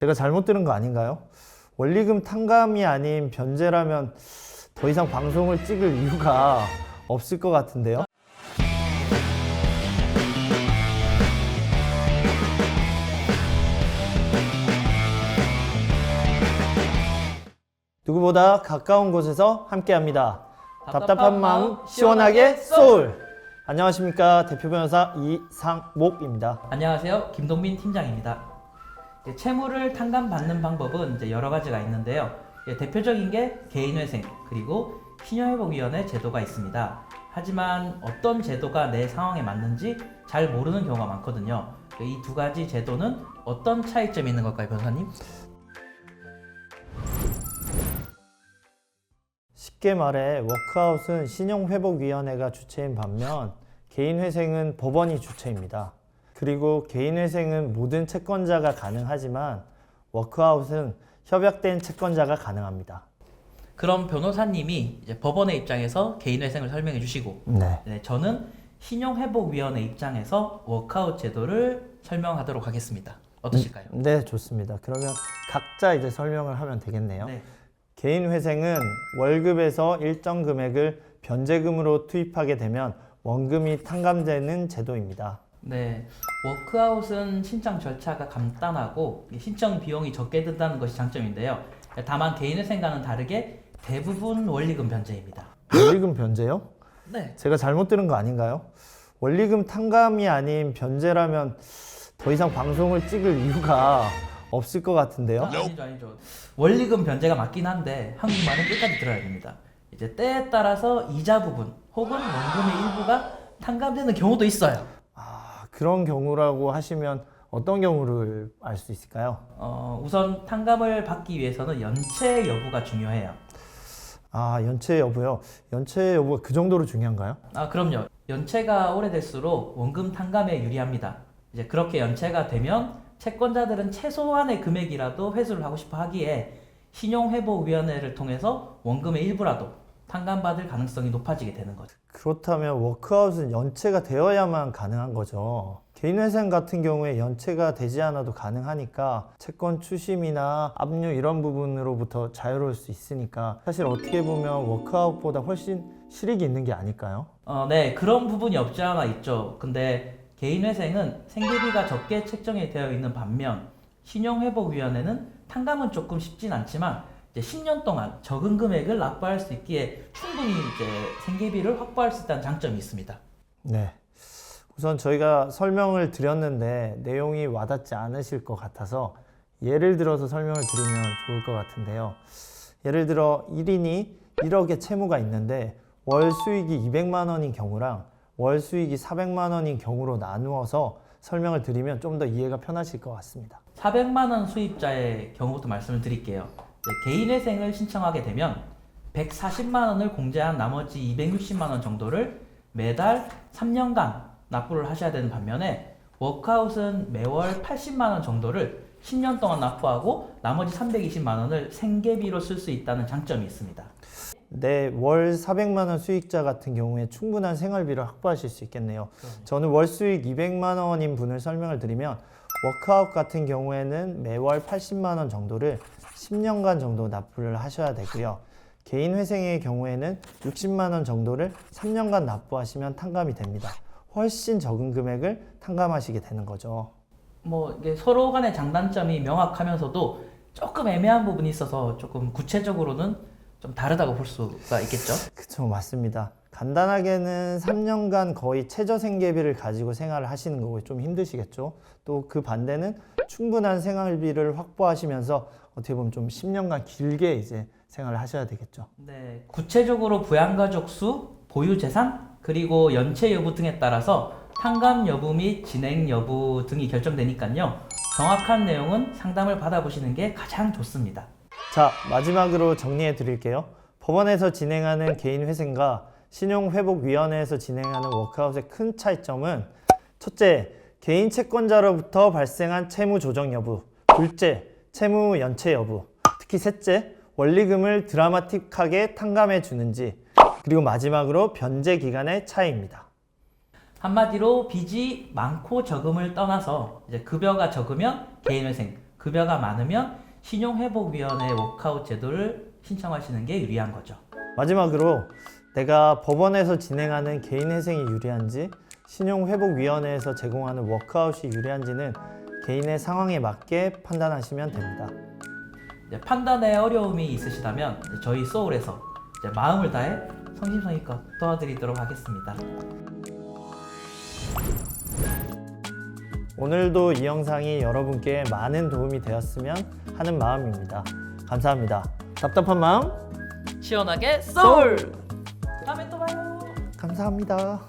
제가 잘못 들은 거 아닌가요? 원리금 탕감이 아닌 변제라면 더 이상 방송을 찍을 이유가 없을 것 같은데요? 누구보다 가까운 곳에서 함께합니다. 답답한 마음 시원하게 소울! 안녕하십니까, 대표 변호사 이상목입니다. 안녕하세요. 김동민 팀장입니다. 채무를 탕감받는 방법은 여러 가지가 있는데요. 대표적인 게 개인회생 그리고 신용회복위원회 제도가 있습니다. 하지만 어떤 제도가 내 상황에 맞는지 잘 모르는 경우가 많거든요. 이 두 가지 제도는 어떤 차이점이 있는 걸까요, 변호사님? 쉽게 말해 워크아웃은 신용회복위원회가 주체인 반면 개인회생은 법원이 주체입니다. 그리고 개인회생은 모든 채권자가 가능하지만 워크아웃은 협약된 채권자가 가능합니다. 그럼 변호사님이 법원의 입장에서 개인회생을 설명해 주시고 저는 신용회복위원회 입장에서 워크아웃 제도를 설명하도록 하겠습니다. 어떠실까요? 네, 좋습니다. 그러면 각자 이제 설명을 하면 되겠네요. 네. 개인회생은 월급에서 일정 금액을 변제금으로 투입하게 되면 원금이 탕감되는 제도입니다. 네, 워크아웃은 신청 절차가 간단하고 신청 비용이 적게 든다는 것이 장점인데요. 다만 개인회생과는 다르게 대부분 원리금 변제입니다. 원리금 변제요? 네. 제가 잘못 들은 거 아닌가요? 원리금 탕감이 아닌 변제라면 더 이상 방송을 찍을 이유가 없을 것 같은데요? 아니죠. 원리금 변제가 맞긴 한데 한국말은 끝까지 들어야 됩니다. 이제 때에 따라서 이자 부분 혹은 원금의 일부가 탕감되는 경우도 있어요. 그런 경우라고 하시면 어떤 경우를 알 수 있을까요? 우선 탕감을 받기 위해서는 연체 여부가 중요해요. 연체 여부요? 연체 여부가 그 정도로 중요한가요? 그럼요. 연체가 오래될수록 원금 탕감에 유리합니다. 이제 그렇게 연체가 되면 채권자들은 최소한의 금액이라도 회수를 하고 싶어 하기에 신용회복위원회를 통해서 원금의 일부라도 탕감받을 가능성이 높아지게 되는 거죠. 그렇다면 워크아웃은 연체가 되어야만 가능한 거죠. 개인회생 같은 경우에 연체가 되지 않아도 가능하니까 채권 추심이나 압류 이런 부분으로부터 자유로울 수 있으니까 사실 어떻게 보면 워크아웃보다 훨씬 실익이 있는 게 아닐까요? 네, 그런 부분이 없지 않아 있죠. 근데 개인회생은 생계비가 적게 책정이 되어 있는 반면 신용회복위원회는 탕감은 조금 쉽진 않지만 이제 10년 동안 적은 금액을 납부할 수 있기에 충분히 이제 생계비를 확보할 수 있다는 장점이 있습니다. 네. 우선 저희가 설명을 드렸는데 내용이 와닿지 않으실 것 같아서 예를 들어서 설명을 드리면 좋을 것 같은데요. 예를 들어 1인이 1억의 채무가 있는데 월 수익이 200만 원인 경우랑 월 수익이 400만 원인 경우로 나누어서 설명을 드리면 좀 더 이해가 편하실 것 같습니다. 400만 원 수입자의 경우부터 말씀을 드릴게요. 개인회생을 신청하게 되면 140만 원을 공제한 나머지 260만 원 정도를 매달 3년간 납부를 하셔야 되는 반면에 워크아웃은 매월 80만 원 정도를 10년 동안 납부하고 나머지 320만 원을 생계비로 쓸 수 있다는 장점이 있습니다. 네, 월 400만 원 수익자 같은 경우에 충분한 생활비를 확보하실 수 있겠네요. 저는 월 수익 200만 원인 분을 설명을 드리면 워크아웃 같은 경우에는 매월 80만 원 정도를 10년간 정도 납부를 하셔야 되고요. 개인 회생의 경우에는 60만 원 정도를 3년간 납부하시면 탕감이 됩니다. 훨씬 적은 금액을 탕감하시게 되는 거죠. 이게 서로 간의 장단점이 명확하면서도 조금 애매한 부분이 있어서 조금 구체적으로는 좀 다르다고 볼 수가 있겠죠? 그쵸, 맞습니다. 간단하게는 3년간 거의 최저 생계비를 가지고 생활을 하시는 거고 좀 힘드시겠죠? 또 그 반대는 충분한 생활비를 확보하시면서 어떻게 보면 좀 10년간 길게 이제 생활을 하셔야 되겠죠. 네, 구체적으로 부양가족 수, 보유 재산, 그리고 연체 여부 등에 따라서 탕감 여부 및 진행 여부 등이 결정되니까요. 정확한 내용은 상담을 받아보시는 게 가장 좋습니다. 자, 마지막으로 정리해 드릴게요. 법원에서 진행하는 개인회생과 신용회복위원회에서 진행하는 워크아웃의 큰 차이점은 첫째, 개인 채권자로부터 발생한 채무 조정 여부, 둘째, 채무 연체 여부, 특히 셋째, 원리금을 드라마틱하게 탕감해 주는지, 그리고 마지막으로 변제 기간의 차이입니다. 한마디로 빚이 많고 적음을 떠나서 이제 급여가 적으면 개인회생, 급여가 많으면 신용회복위원회 워크아웃 제도를 신청하시는 게 유리한 거죠. 마지막으로 내가 법원에서 진행하는 개인회생이 유리한지 신용회복위원회에서 제공하는 워크아웃이 유리한지는 개인의 상황에 맞게 판단하시면 됩니다. 판단에 어려움이 있으시다면 저희 소울에서 마음을 다해 성심성의껏 도와드리도록 하겠습니다. 오늘도 이 영상이 여러분께 많은 도움이 되었으면 하는 마음입니다. 감사합니다. 답답한 마음 시원하게 소울! 다음에 또 봐요. 감사합니다.